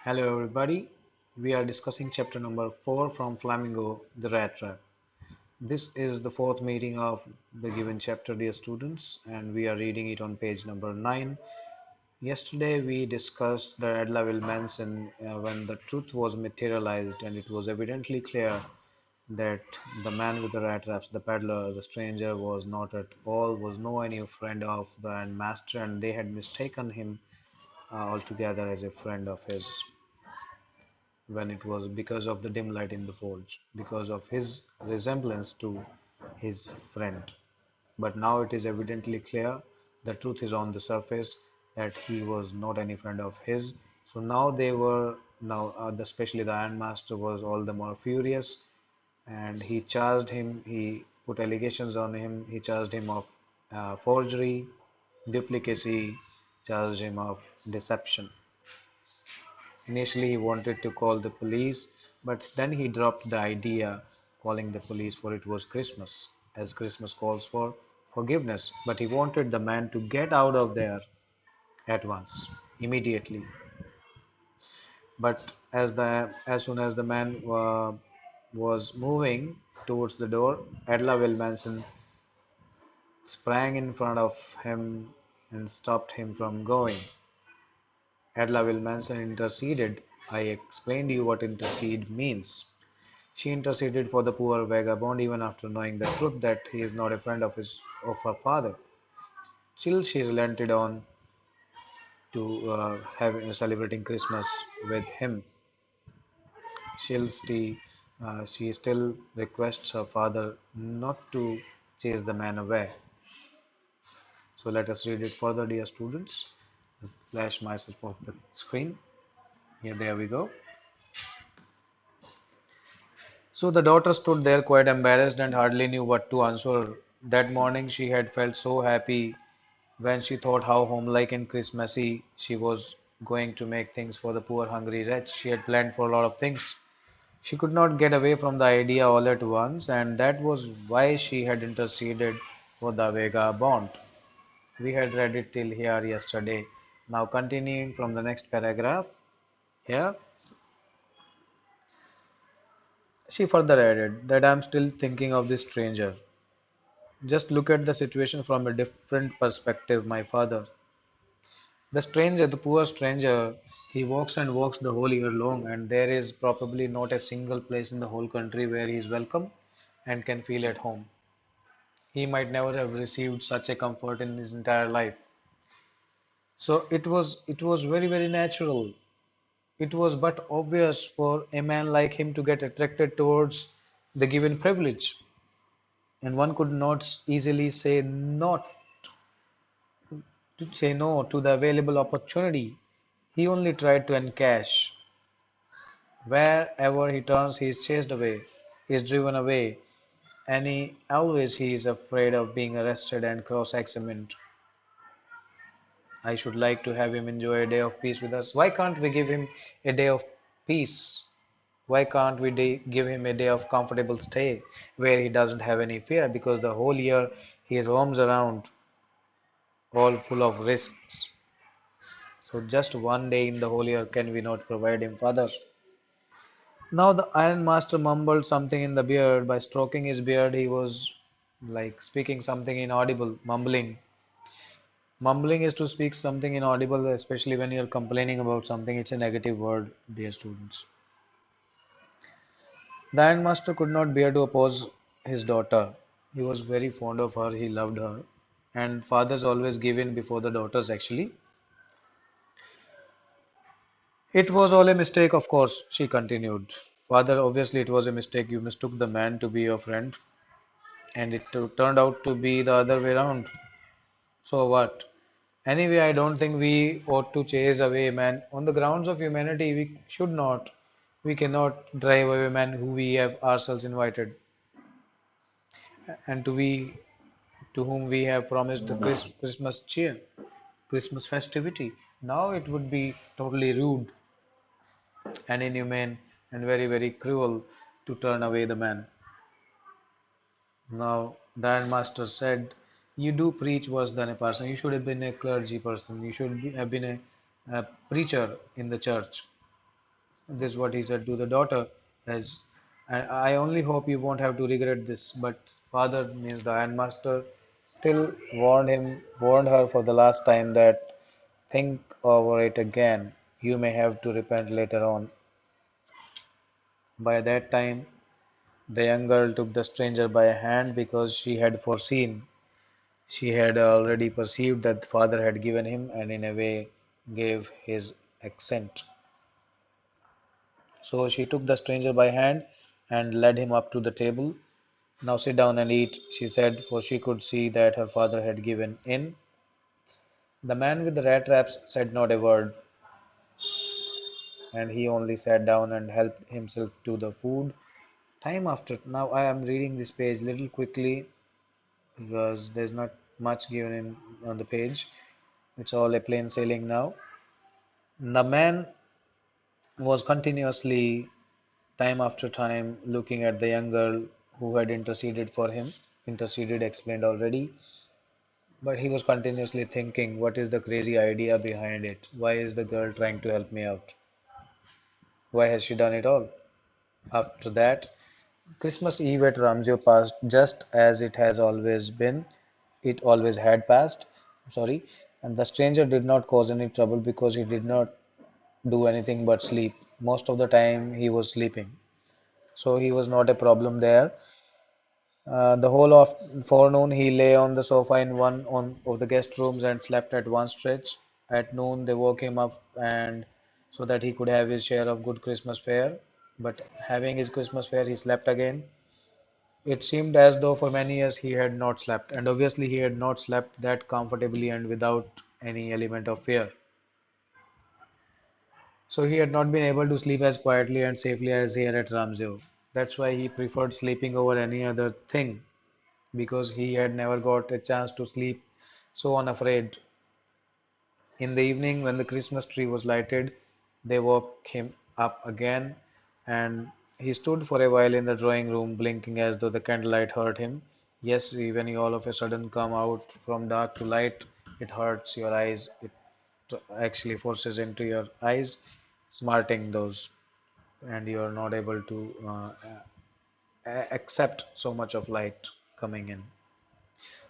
Hello everybody, we are discussing chapter number 4 from Flamingo, the Rat Trap. This is the fourth meeting of the given chapter, dear students, and we are reading it on page number 9. Yesterday we discussed the Adlaville Manson when the truth was materialized and it was evidently clear that the man with the rat traps, the peddler, the stranger, was not at all, was no any friend of the master, and they had mistaken him altogether as a friend of his when it was because of the dim light in the forge, because of his resemblance to his friend. But now it is evidently clear, the truth is on the surface, that he was not any friend of his. So now they were, especially the Ironmaster was all the more furious, and he charged him, he put allegations on him, he charged him of forgery, duplicacy, charged him of deception. Initially, he wanted to call the police, but then he dropped the idea of calling the police, for it was Christmas, as Christmas calls for forgiveness. But he wanted the man to get out of there at once, immediately. But as soon as the man was moving towards the door, Adla Wilmanson sprang in front of him and stopped him from going. Adla Wilmanson interceded. I explained to you what intercede means. She interceded for the poor vagabond even after knowing the truth that he is not a friend of her father. Still, she relented on to celebrating Christmas with him. She still requests her father not to chase the man away. So let us read it further, dear students. Flash myself off the screen. Here, there we go. So the daughter stood there quite embarrassed and hardly knew what to answer. That morning she had felt so happy when she thought how homelike and Christmassy she was going to make things for the poor hungry wretch. She had planned for a lot of things. She could not get away from the idea all at once, and that was why she had interceded for the Vega bond. We had read it till here yesterday. Now continuing from the next paragraph here, she further added that I am still thinking of this stranger. Just look at the situation from a different perspective, my father. The stranger, the poor stranger, he walks and walks the whole year long, and there is probably not a single place in the whole country where he is welcome and can feel at home. He might never have received such a comfort in his entire life. So it was very natural. It was but obvious for a man like him to get attracted towards the given privilege, and one could not easily say no to the available opportunity. He only tried to encash. Wherever he turns, he is chased away, he is driven away, and he is afraid of being arrested and cross-examined. I should like to have him enjoy a day of peace with us. Why can't we give him a day of peace? Why can't we give him a day of comfortable stay where he doesn't have any fear? Because the whole year he roams around all full of risks. So just one day in the whole year can we not provide him, Father? Now the Iron Master mumbled something in the beard. By stroking his beard, he was like speaking something inaudible, mumbling. Mumbling is to speak something inaudible, especially when you're complaining about something. It's a negative word, dear students. The Iron Master could not bear to oppose his daughter. He was very fond of her, he loved her. And fathers always give in before the daughters, actually. It was all a mistake, of course, she continued. Father, obviously, it was a mistake. You mistook the man to be your friend, and it turned out to be the other way around. So what? Anyway, I don't think we ought to chase away man. On the grounds of humanity, we should not. We cannot drive away man who we have ourselves invited, and to whom we have promised the Christmas cheer, Christmas festivity. Now it would be totally rude and inhumane and very cruel to turn away the man. Now, the Ironmaster said, you do preach worse than a person. You should have been a clergy person. You should have been a preacher in the church. This is what he said to the daughter, as I only hope you won't have to regret this. But father, means the ironmaster, still warned her for the last time that think over it again. You may have to repent later on. By that time, the young girl took the stranger by a hand because she had foreseen, she had already perceived that the father had given him and in a way gave his accent. So she took the stranger by hand and led him up to the table. Now sit down and eat, she said, for she could see that her father had given in. The man with the rat traps said not a word, and he only sat down and helped himself to the food. Time after, now I am reading this page little quickly because there's not much given in on the page. It's all a plain sailing now. The man was continuously, time after time, looking at the young girl who had interceded for him. Interceded explained already. But he was continuously thinking, what is the crazy idea behind it? Why is the girl trying to help me out? Why has she done it all? After that, Christmas Eve at Ramsey passed just as it has always been. It always had passed. Sorry. And the stranger did not cause any trouble because he did not do anything but sleep. Most of the time he was sleeping. So he was not a problem there. The whole of forenoon he lay on the sofa in one on of the guest rooms and slept at one stretch. At noon they woke him up and so that he could have his share of good Christmas fare. But having his Christmas fare, he slept again. It seemed as though for many years he had not slept, and obviously he had not slept that comfortably and without any element of fear. So he had not been able to sleep as quietly and safely as here at Ramsey. That's why he preferred sleeping over any other thing, because he had never got a chance to sleep so unafraid. In the evening, when the Christmas tree was lighted, they woke him up again, and he stood for a while in the drawing room, blinking as though the candlelight hurt him. Yes, when you all of a sudden come out from dark to light, it hurts your eyes. It actually forces into your eyes, smarting those, and you are not able to accept so much of light coming in.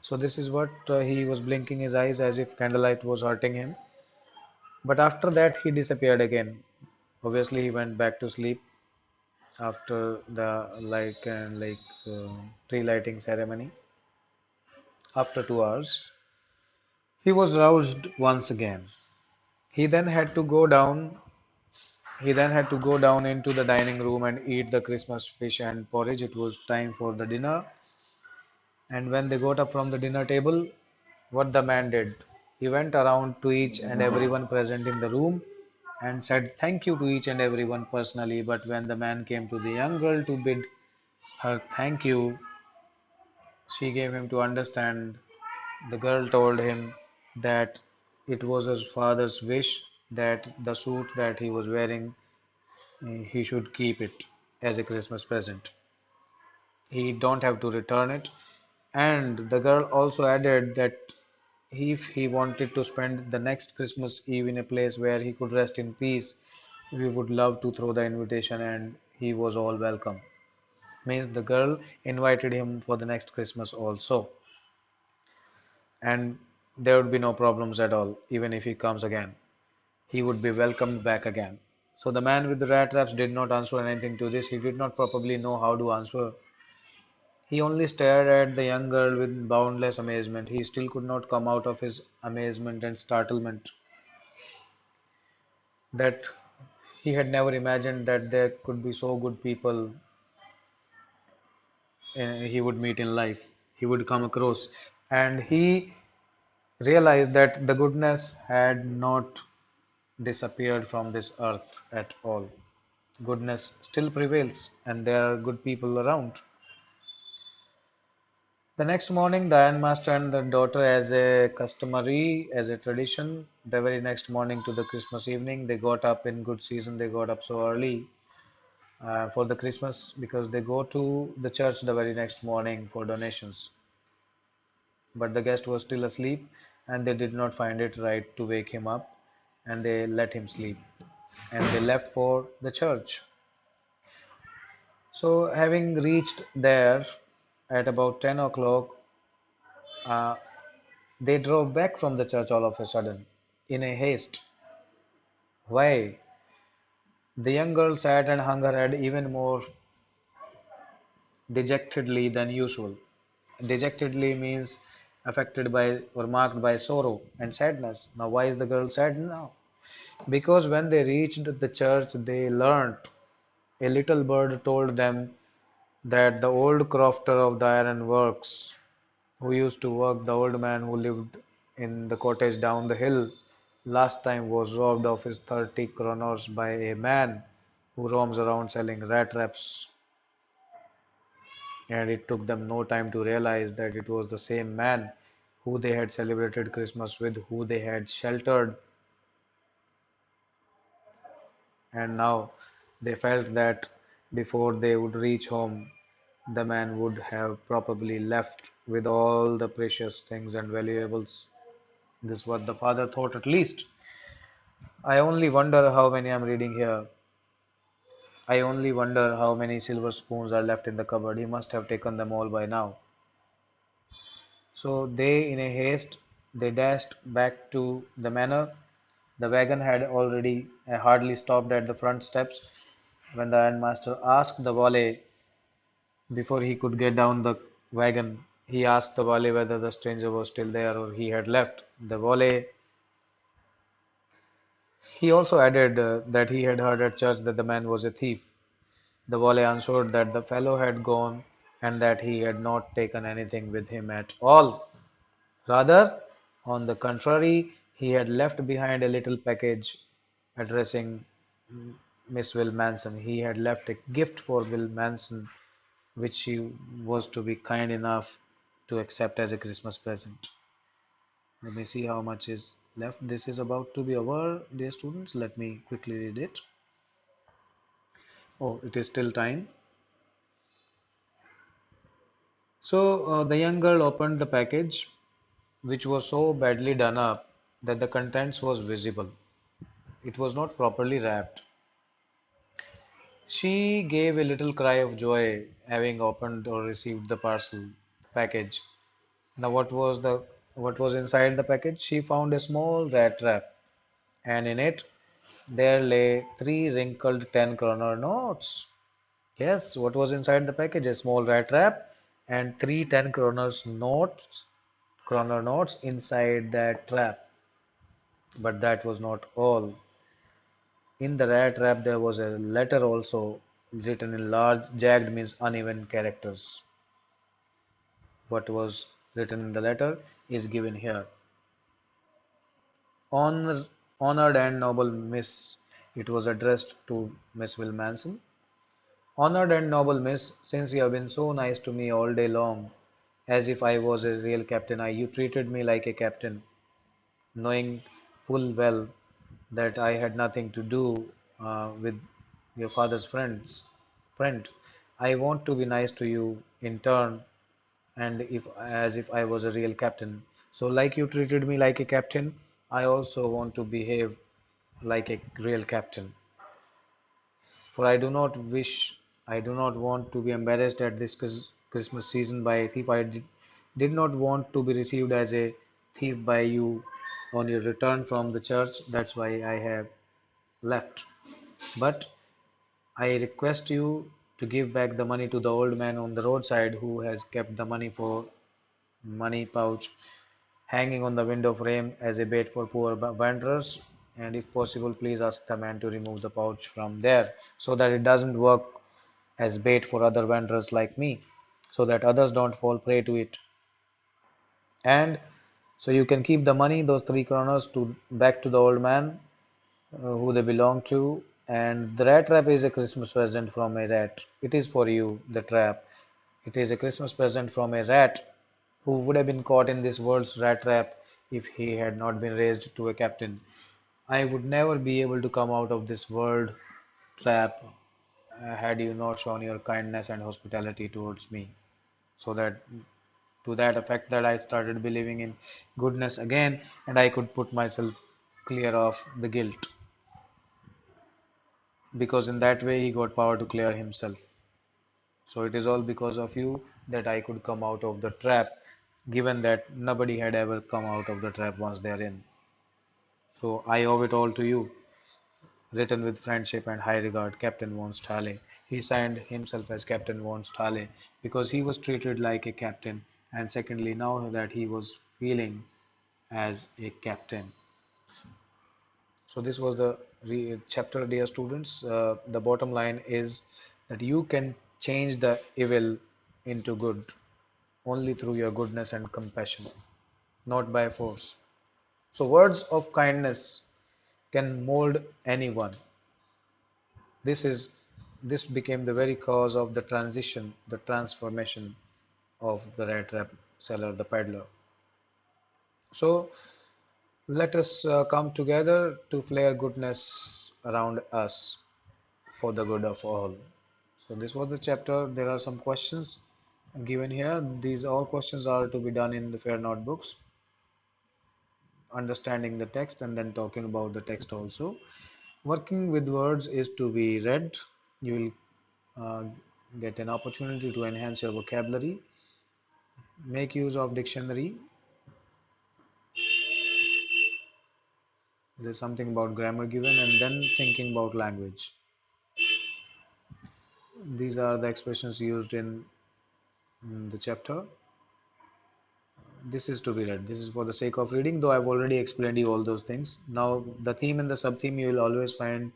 So this is what he was blinking his eyes as if candlelight was hurting him. But after that, he disappeared again. Obviously, he went back to sleep after the tree lighting ceremony. After 2 hours, he was roused once again. He then had to go down. He then had to go down into the dining room and eat the Christmas fish and porridge. It was time for the dinner. And when they got up from the dinner table, what the man did, he went around to each and everyone present in the room and said thank you to each and everyone personally. But when the man came to the young girl to bid her thank you, she gave him to understand. The girl told him that it was his father's wish that the suit that he was wearing, he should keep it as a Christmas present. He don't have to return it. And the girl also added that if he wanted to spend the next Christmas Eve in a place where he could rest in peace, we would love to throw the invitation and he was all welcome. Means the girl invited him for the next Christmas also, and there would be no problems at all. Even if he comes again, he would be welcomed back again. So the man with the rat traps did not answer anything to this. He did not probably know how to answer. He only stared at the young girl with boundless amazement. He still could not come out of his amazement and startlement that he had never imagined that there could be so good people he would meet in life, he would come across. And he realized that the goodness had not disappeared from this earth at all. Goodness still prevails, and there are good people around. The next morning, the ironmaster and the daughter, as a tradition, the very next morning to the Christmas evening, they got up in good season. They got up so early for the Christmas because they go to the church the very next morning for donations. But the guest was still asleep, and they did not find it right to wake him up, and they let him sleep. and they left for the church. So, having reached there at about 10 o'clock, uh, they drove back from the church all of a sudden in a haste. Why? The young girl sat and hung her head even more dejectedly than usual. Dejectedly means affected by or marked by sorrow and sadness. Now, why is the girl sad now? Because when they reached the church, they learnt, a little bird told them that the old crofter of the iron works, who used to work, the old man who lived in the cottage down the hill, last time was robbed of his 30 kronos by a man who roams around selling rat traps. And it took them no time to realize that it was the same man who they had celebrated Christmas with, who they had sheltered, and now they felt that before they would reach home, the man would have probably left with all the precious things and valuables. This is what the father thought at least. I only wonder how many I'm reading here. I only wonder how many silver spoons are left in the cupboard. He must have taken them all by now. So they, in a haste, they dashed back to the manor. The wagon had already hardly stopped at the front steps when the ironmaster asked the valet before he could get down the wagon. He asked the valet whether the stranger was still there or he had left. The valet, he also added that he had heard at church that the man was a thief. The valet answered that the fellow had gone and that he had not taken anything with him at all. Rather, on the contrary, he had left behind a little package addressing Miss Will Manson. He had left a gift for Will Manson, which she was to be kind enough to accept as a Christmas present. Let me see how much is left. This is about to be over, dear students. Let me quickly read it. Oh, it is still time. So the young girl opened the package, which was so badly done up that the contents was visible. It was not properly wrapped. She gave a little cry of joy, having opened or received the parcel package. Now, what was inside the package? She found a small rat trap, and in it there lay three wrinkled 10 kroner notes. Yes, what was inside the package? A small rat trap and three 10 kroner notes inside that trap. But that was not all. In the rat trap there was a letter also, written in large, jagged means uneven characters. What was written in the letter is given here. Honor, Honored and noble Miss, it was addressed to Miss Will Manson. Honored and noble Miss, since you have been so nice to me all day long, as if I was a real captain, you treated me like a captain, knowing full well that I had nothing to do with your father's friend. I want to be nice to you in turn, and if as if I was a real captain. So, like you treated me like a captain, I also want to behave like a real captain. For I do not want to be embarrassed at this Christmas season by a thief. Did not want to be received as a thief by you on your return from the church. That's why I have left. But I request you to give back the money to the old man on the roadside who has kept the money pouch hanging on the window frame as a bait for poor wanderers, and if possible please ask the man to remove the pouch from there so that it doesn't work as bait for other wanderers like me, so that others don't fall prey to it. And so you can keep the money, those 3 kroners, to back to the old man who they belong to. And the rat trap is a Christmas present from a rat. It is for you, the trap. It is a Christmas present from a rat who would have been caught in this world's rat trap if he had not been raised to a captain. I would never be able to come out of this world trap had you not shown your kindness and hospitality towards me. So that to that effect that I started believing in goodness again and I could put myself clear of the guilt. because in that way he got power to clear himself. So it is all because of you that I could come out of the trap, given that nobody had ever come out of the trap once they are in. So I owe it all to you. Written with friendship and high regard, Captain von Stahle. He signed himself as Captain von Stahle because he was treated like a captain, and secondly, now that he was feeling as a captain. So this was the chapter, dear students. The bottom line is that you can change the evil into good only through your goodness and compassion, not by force. So words of kindness can mold anyone. This is this became the very cause of the transition, the transformation of the rat trap seller, the peddler. So let us come together to flare goodness around us for the good of all. So this was the chapter. There are some questions given here. These all questions are to be done in the fair notebooks, understanding the text and then talking about the text also. Working with words is to be read. You will get an opportunity to enhance your vocabulary. Make use of dictionary. There's something about grammar given, and then thinking about language. These are the expressions used in the chapter. This is to be read. This is for the sake of reading, though I've already explained you all those things. Now, the theme and the sub-theme you will always find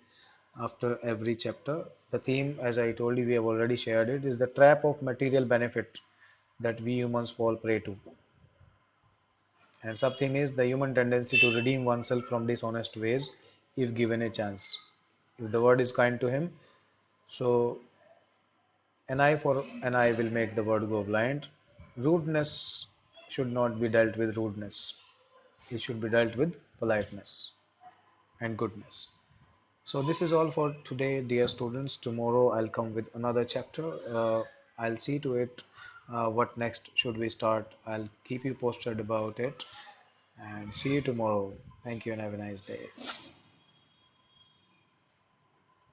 after every chapter. The theme, as I told you, we have already shared it, is the trap of material benefit that we humans fall prey to. And sub-theme is the human tendency to redeem oneself from dishonest ways if given a chance. If the word is kind to him, so an eye for an eye will make the word go blind. Rudeness should not be dealt with rudeness. It should be dealt with politeness and goodness. So this is all for today, dear students. Tomorrow I'll come with another chapter. I'll see to it what next should we start. I'll keep you posted about it and see you tomorrow. Thank you and have a nice day.